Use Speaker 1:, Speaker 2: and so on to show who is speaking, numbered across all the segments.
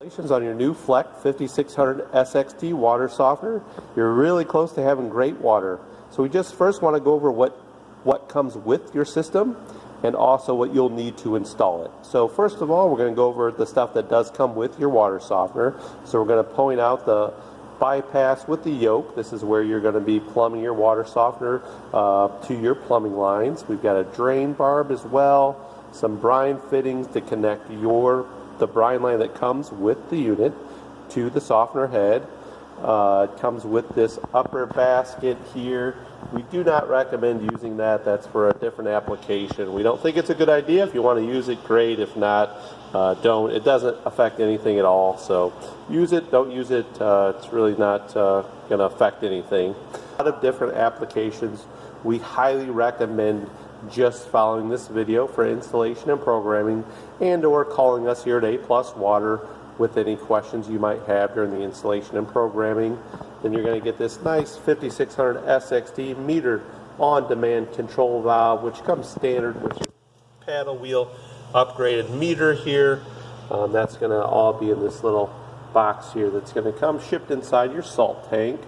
Speaker 1: Congratulations on your new Fleck 5600 SXT water softener. You're really close to having great water. So we just first want to go over what comes with your system and also what you'll need to install it. So first of all, we're going to go over the stuff that does come with your water softener. So we're going to point out the bypass with the yoke. This is where you're going to be plumbing your water softener to your plumbing lines. We've got a drain barb as well, some brine fittings to connect the brine line that comes with the unit to the softener head. It comes with this upper basket here. We do not recommend using that. That's for a different application. We don't think it's a good idea. If you want to use it, great. If not, don't. It doesn't affect anything at all. So use it, don't use it. It's really not going to affect anything. A lot of different applications. We highly recommend just following this video for installation and programming, and or calling us here at A+ Water with any questions you might have during the installation and programming. Then you're going to get this nice 5600 SXT meter on-demand control valve, which comes standard with your paddle wheel upgraded meter here. That's going to all be in this little box here that's going to come shipped inside your salt tank.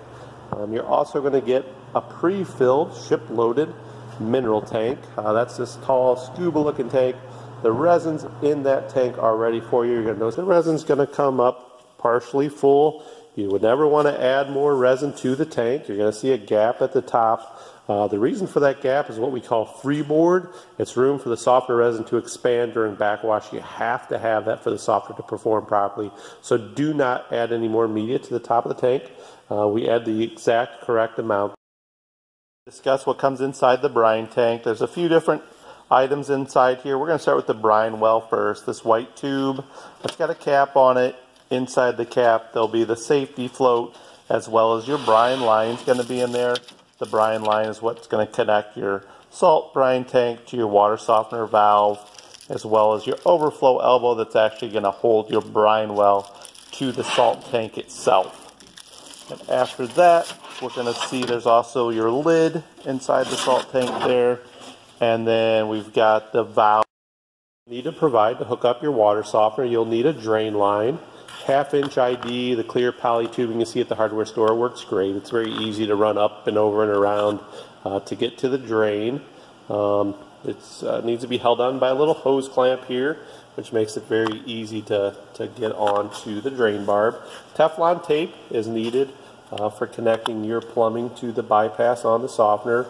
Speaker 1: You're also going to get a pre-filled, ship-loaded mineral tank. That's this tall scuba looking tank. The resin's in that tank are ready for you. You're going to notice the resin's going to come up partially full. You would never want to add more resin to the tank. You're going to see a gap at the top. The reason for that gap is what we call freeboard. It's room for the softener resin to expand during backwash. You have to have that for the softener to perform properly. So do not add any more media to the top of the tank. We add the exact correct amount. Discuss what comes inside the brine tank. There's a few different items inside here. We're going to start with the brine well first. This white tube, it's got a cap on it. Inside the cap there'll be the safety float, as well as your brine line is going to be in there. The brine line is what's going to connect your salt brine tank to your water softener valve, as well as your overflow elbow that's actually going to hold your brine well to the salt tank itself. And after that, we're going to see there's also your lid inside the salt tank there. And then we've got the valve you need to provide to hook up your water softener. You'll need a drain line, 1/2-inch ID, the clear poly tubing you see at the hardware store works great. It's very easy to run up and over and around to get to the drain. It needs to be held on by a little hose clamp here, which makes it very easy to get onto the drain barb. Teflon tape is needed for connecting your plumbing to the bypass on the softener.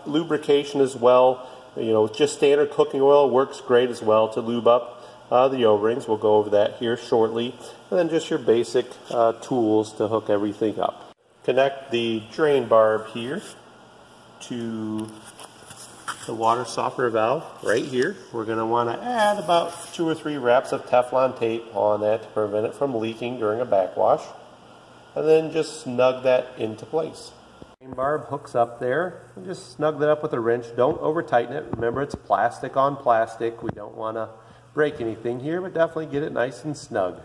Speaker 1: Lubrication as well. You know, just standard cooking oil works great as well to lube up the O-rings. We'll go over that here shortly. And then just your basic tools to hook everything up. Connect the drain barb here to the water softener valve right here. We're going to want to add about 2 or 3 wraps of Teflon tape on that to prevent it from leaking during a backwash. And then just snug that into place. Drain barb hooks up there, and just snug that up with a wrench. Don't over tighten it. Remember, it's plastic on plastic. We don't want to break anything here, but definitely get it nice and snug.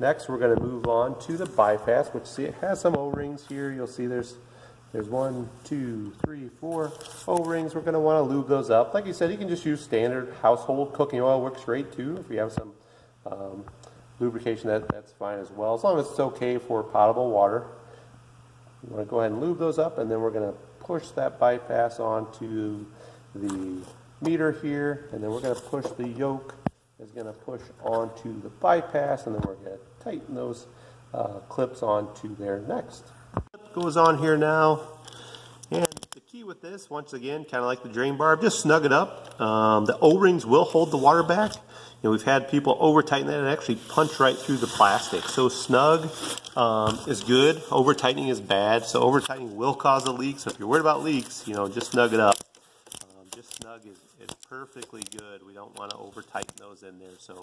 Speaker 1: Next, we're going to move on to the bypass, which see it has some O-rings here. You'll see there's 1, 2, 3, 4 O-rings. We're going to want to lube those up. Like you said, you can just use standard household cooking oil. Works great too. If you have some lubrication, that's fine as well, as long as it's okay for potable water. You want to go ahead and lube those up, and then we're going to push that bypass onto the meter here, and then we're going to push the yoke is going to push onto the bypass, and then we're going to tighten those clips onto there next. Clip goes on here now, and the key with this, once again, kind of like the drain barb, just snug it up. The O-rings will hold the water back. You know, we've had people over tighten that and actually punch right through the plastic. So snug is good. Over tightening is bad. So over tightening will cause a leak. So if you're worried about leaks, you know, just snug it up. Just snug is perfectly good. We don't want to over tighten those in there. So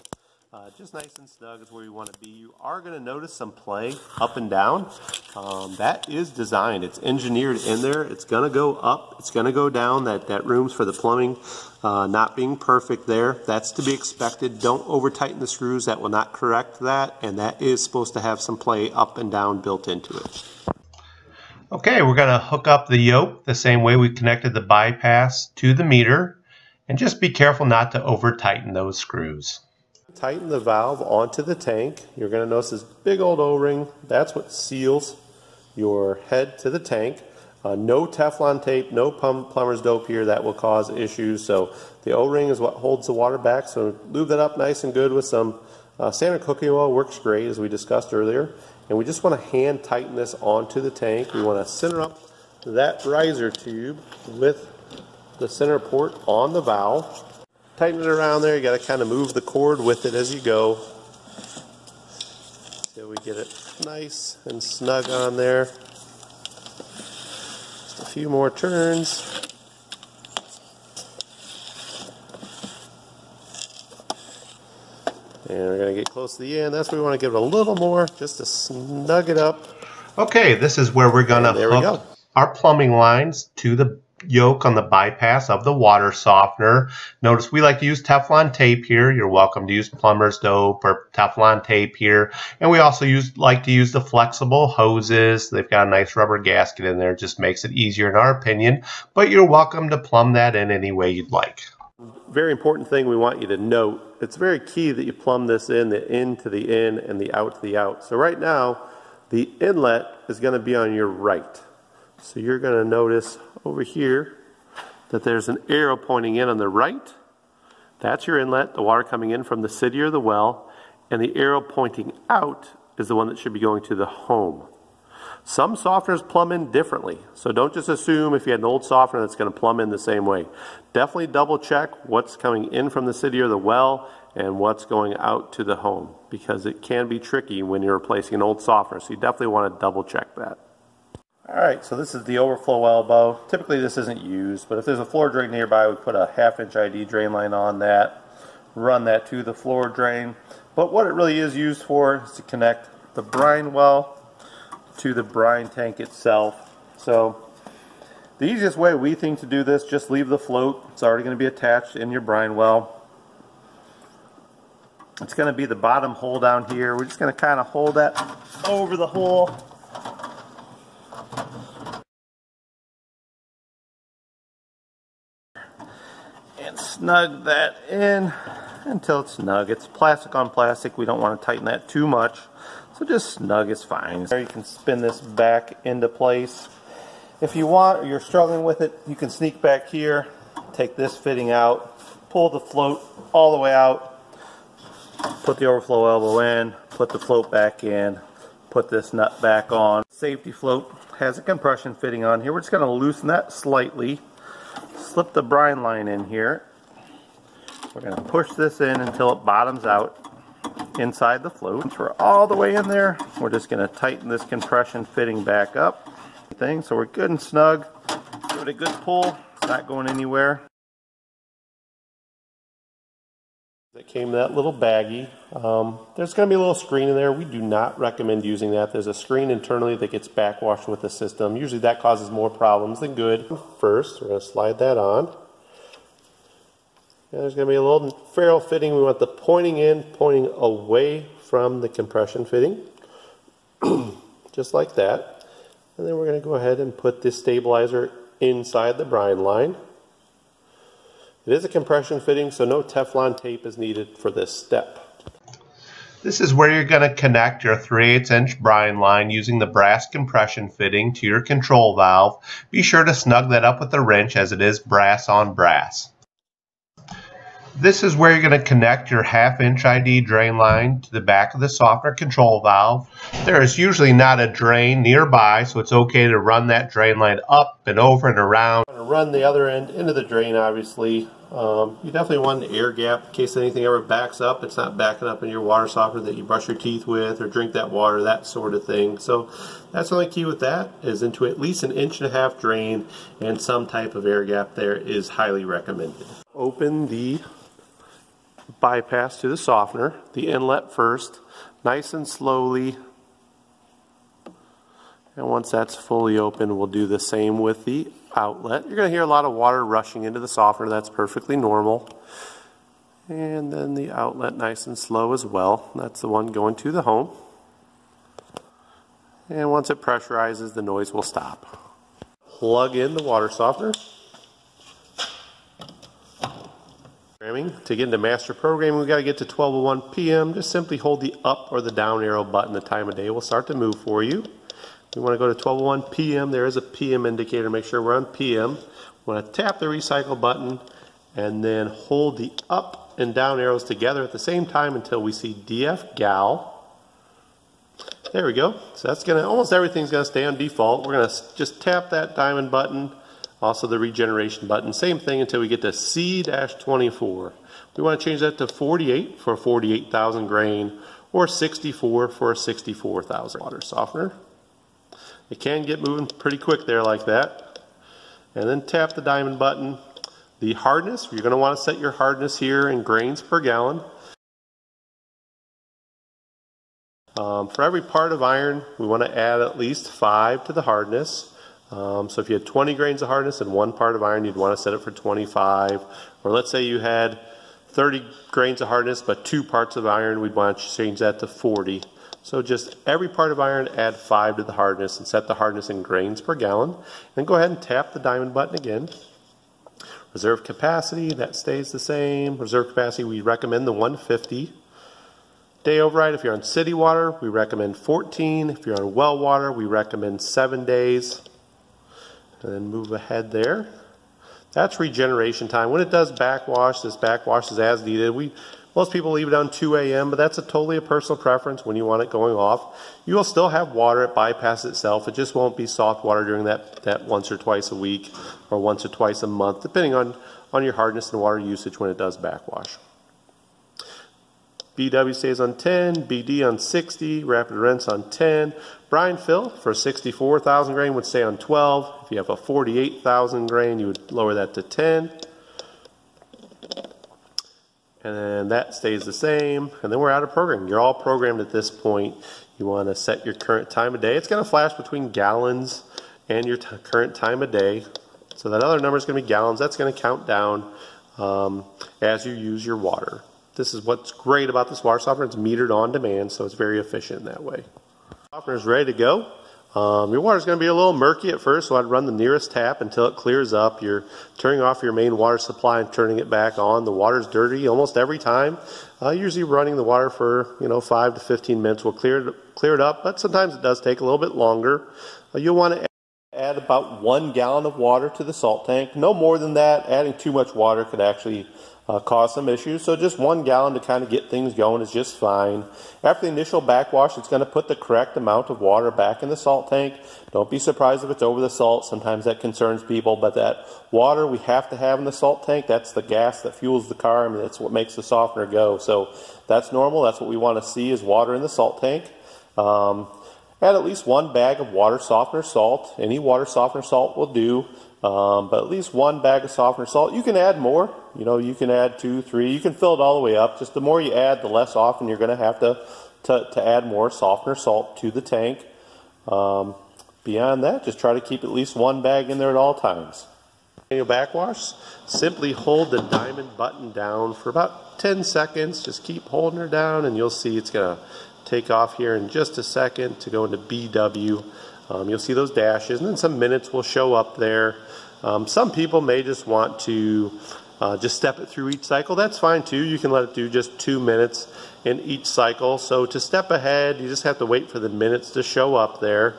Speaker 1: just nice and snug is where you want to be. You are going to notice some play up and down. That is designed. It's engineered in there. It's going to go up. It's going to go down. That room's for the plumbing not being perfect there. That's to be expected. Don't over tighten the screws. That will not correct that. And that is supposed to have some play up and down built into it. Okay, we're going to hook up the yoke the same way we connected the bypass to the meter. And just be careful not to over tighten those screws. Tighten the valve onto the tank. You're going to notice this big old O-ring. That's what seals your head to the tank. No Teflon tape, no plumber's dope here. That will cause issues. So the O-ring is what holds the water back. So lube that up nice and good with some standard cooking oil. Works great, as we discussed earlier. And we just want to hand tighten this onto the tank. We want to center up that riser tube with the center port on the valve. Tighten it around there. You got to kind of move the cord with it as you go. So we get it nice and snug on there. Just a few more turns. And we're going to get close to the end. That's where we want to give it a little more just to snug it up.
Speaker 2: Okay, this is where we're going to hook our plumbing lines to the yoke on the bypass of the water softener. Notice we like to use Teflon tape here. You're welcome to use plumber's dope or Teflon tape here. And we also like to use the flexible hoses. They've got a nice rubber gasket in there. It just makes it easier in our opinion. But you're welcome to plumb that in any way you'd like.
Speaker 1: Very important thing we want you to note. It's very key that you plumb this in, the in to the in and the out to the out. So right now, the inlet is going to be on your right. So you're going to notice over here that there's an arrow pointing in on the right. That's your inlet, the water coming in from the city or the well. And the arrow pointing out is the one that should be going to the home. Some softeners plumb in differently. So don't just assume if you had an old softener that's going to plumb in the same way. Definitely double check what's coming in from the city or the well and what's going out to the home, because it can be tricky when you're replacing an old softener. So you definitely want to double check that. Alright, so this is the overflow elbow. Typically this isn't used, but if there's a floor drain nearby, we put a 1/2 inch ID drain line on that, run that to the floor drain. But what it really is used for is to connect the brine well to the brine tank itself. So the easiest way we think to do this, just leave the float. It's already going to be attached in your brine well. It's going to be the bottom hole down here. We're just going to kind of hold that over the hole. And snug that in until it's snug. It's plastic on plastic. We don't want to tighten that too much. So just snug is fine. There you can spin this back into place. If you want, or you're struggling with it, you can sneak back here, take this fitting out, pull the float all the way out, put the overflow elbow in, put the float back in, put this nut back on. Safety float has a compression fitting on here. We're just going to loosen that slightly. Slip the brine line in here. We're going to push this in until it bottoms out inside the float. Once we're all the way in there, we're just going to tighten this compression fitting back up. So we're good and snug. Give it a good pull. It's not going anywhere. That came in that little baggie. There's going to be a little screen in there. We do not recommend using that. There's a screen internally that gets backwashed with the system. Usually that causes more problems than good. First, we're going to slide that on. And there's going to be a little ferrule fitting. We want the pointing in, pointing away from the compression fitting. Just like that. And then we're going to go ahead and put this stabilizer inside the brine line. It is a compression fitting, so no Teflon tape is needed for this step.
Speaker 2: This is where you're going to connect your 3/8 inch brine line using the brass compression fitting to your control valve. Be sure to snug that up with a wrench, as it is brass on brass. This is where you're going to connect your 1/2 inch ID drain line to the back of the softener control valve. There is usually not a drain nearby, so it's okay to run that drain line up and over and around.
Speaker 1: Run the other end into the drain, obviously. You definitely want an air gap in case anything ever backs up. It's not backing up in your water softener that you brush your teeth with or drink that water, that sort of thing. So that's the only key with that, is into at least an 1.5 inch drain, and some type of air gap there is highly recommended. Open the bypass to the softener, the inlet first, nice and slowly. And once that's fully open, we'll do the same with the outlet. You're going to hear a lot of water rushing into the softener. That's perfectly normal. And then the outlet nice and slow as well. That's the one going to the home. And once it pressurizes, the noise will stop. Plug in the water softener. To get into master programming, we've got to get to 12:01 p.m. Just simply hold the up or the down arrow button. The time of day will start to move for you. We want to go to 12:01 p.m. There is a p.m. indicator. Make sure we're on p.m. We want to tap the recycle button and then hold the up and down arrows together at the same time until we see DF gal. There we go. So that's going to, almost everything's going to stay on default. We're going to just tap that diamond button, also the regeneration button. Same thing until we get to C-24. We want to change that to 48 for a 48,000 grain or 64 for a 64,000 water softener. It can get moving pretty quick there like that. And then tap the diamond button. The hardness, you're going to want to set your hardness here in grains per gallon. For every part of iron, we want to add at least 5 to the hardness. So if you had 20 grains of hardness and 1 part of iron, you'd want to set it for 25. Or let's say you had 30 grains of hardness but 2 parts of iron, we'd want to change that to 40. So just every part of iron, add 5 to the hardness and set the hardness in grains per gallon. And go ahead and tap the diamond button again. Reserve capacity, that stays the same. Reserve capacity, we recommend the 150. Day override, if you're on city water, we recommend 14. If you're on well water, we recommend 7 days. And then move ahead there. That's regeneration time. When it does backwash, this backwash is as needed. Most people leave it on 2 a.m., but that's totally a personal preference when you want it going off. You will still have water, it bypasses itself. It just won't be soft water during that once or twice a week or once or twice a month, depending on your hardness and water usage when it does backwash. BW stays on 10, BD on 60, rapid rinse on 10. Brine fill for 64,000 grain would stay on 12. If you have a 48,000 grain, you would lower that to 10. And then that stays the same. And then we're out of programming. You're all programmed at this point. You want to set your current time of day. It's going to flash between gallons and your current time of day. So that other number is going to be gallons. That's going to count down as you use your water. This is what's great about this water softener. It's metered on demand, so it's very efficient in that way. Softener is ready to go. Your water is going to be a little murky at first, so I'd run the nearest tap until it clears up. You're turning off your main water supply and turning it back on. The water's dirty almost every time. Usually running the water for 5 to 15 minutes will clear it up, but sometimes it does take a little bit longer. You'll want to add about 1 gallon of water to the salt tank. No more than that. Adding too much water could actually cause some issues. So just 1 gallon to kind of get things going is just fine. After the initial backwash, it's going to put the correct amount of water back in the salt tank. Don't be surprised if it's over the salt. Sometimes that concerns people, but that water we have to have in the salt tank, that's the gas that fuels the car. I mean, that's what makes the softener go. So that's normal. That's what we want to see is water in the salt tank. Add at least 1 bag of water softener salt. Any water softener salt will do. But at least 1 bag of softener salt. You can add more. You can add 2, 3. You can fill it all the way up. Just the more you add, the less often you're going to have to add more softener salt to the tank. Beyond that, just try to keep at least 1 bag in there at all times. Manual backwash, simply hold the diamond button down for about 10 seconds. Just keep holding her down and you'll see it's going to take off here in just a second to go into BW. You'll see those dashes and then some minutes will show up there. Some people may just want to just step it through each cycle. That's fine too. You can let it do just 2 minutes in each cycle. So to step ahead, you just have to wait for the minutes to show up there.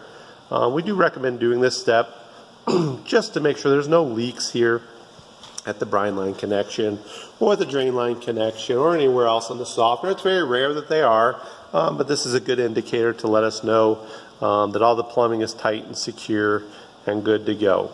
Speaker 1: We do recommend doing this step just to make sure there's no leaks here at the brine line connection or the drain line connection or anywhere else on the softener. It's very rare that they are, but this is a good indicator to let us know that all the plumbing is tight and secure and good to go.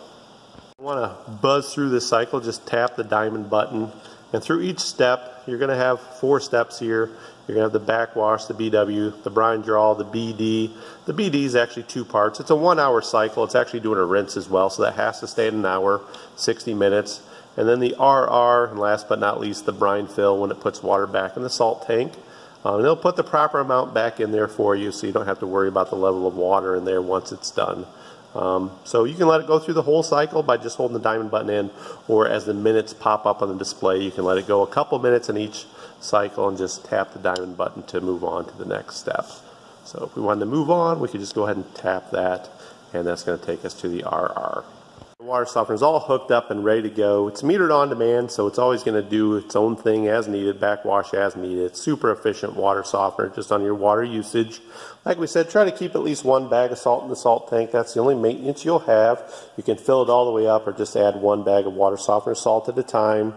Speaker 1: You want to buzz through this cycle, just tap the diamond button, and through each step you're going to have 4 steps here. You're going to have the backwash, the BW, the brine draw, the BD. The BD is actually 2 parts. It's a 1-hour cycle. It's actually doing a rinse as well, so that has to stay at an hour, 60 minutes. And then the RR, and last but not least, the brine fill when it puts water back in the salt tank. And they'll put the proper amount back in there for you so you don't have to worry about the level of water in there once it's done. So you can let it go through the whole cycle by just holding the diamond button in, or as the minutes pop up on the display, you can let it go a couple minutes in each cycle and just tap the diamond button to move on to the next step. So if we wanted to move on, we could just go ahead and tap that, and that's going to take us to the RR. Water softener is all hooked up and ready to go. It's metered on demand, so it's always going to do its own thing as needed, backwash as needed. It's super efficient water softener just on your water usage. Like we said, try to keep at least one bag of salt in the salt tank. That's the only maintenance you'll have. You can fill it all the way up or just add one bag of water softener salt at a time.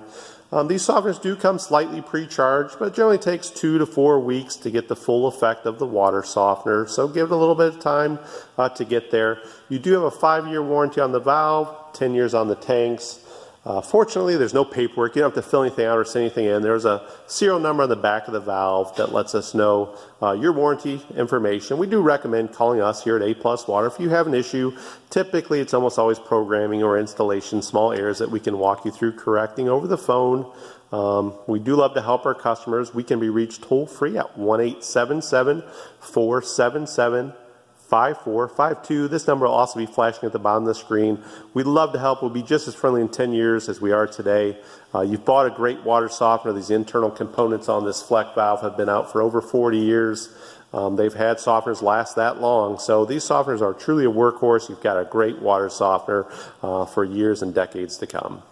Speaker 1: These softeners do come slightly pre-charged, but it generally takes 2 to 4 weeks to get the full effect of the water softener. So give it a little bit of time to get there. You do have a 5-year warranty on the valve, 10 years on the tanks. Fortunately, there's no paperwork. You don't have to fill anything out or send anything in. There's a serial number on the back of the valve that lets us know your warranty information. We do recommend calling us here at A+ Water if you have an issue. Typically, it's almost always programming or installation, small errors that we can walk you through correcting over the phone. We do love to help our customers. We can be reached toll-free at 1-877-477-5452. This number will also be flashing at the bottom of the screen. We'd love to help. We'll be just as friendly in 10 years as we are today. You've bought a great water softener. These internal components on this Fleck valve have been out for over 40 years. They've had softeners last that long. So these softeners are truly a workhorse. You've got a great water softener for years and decades to come.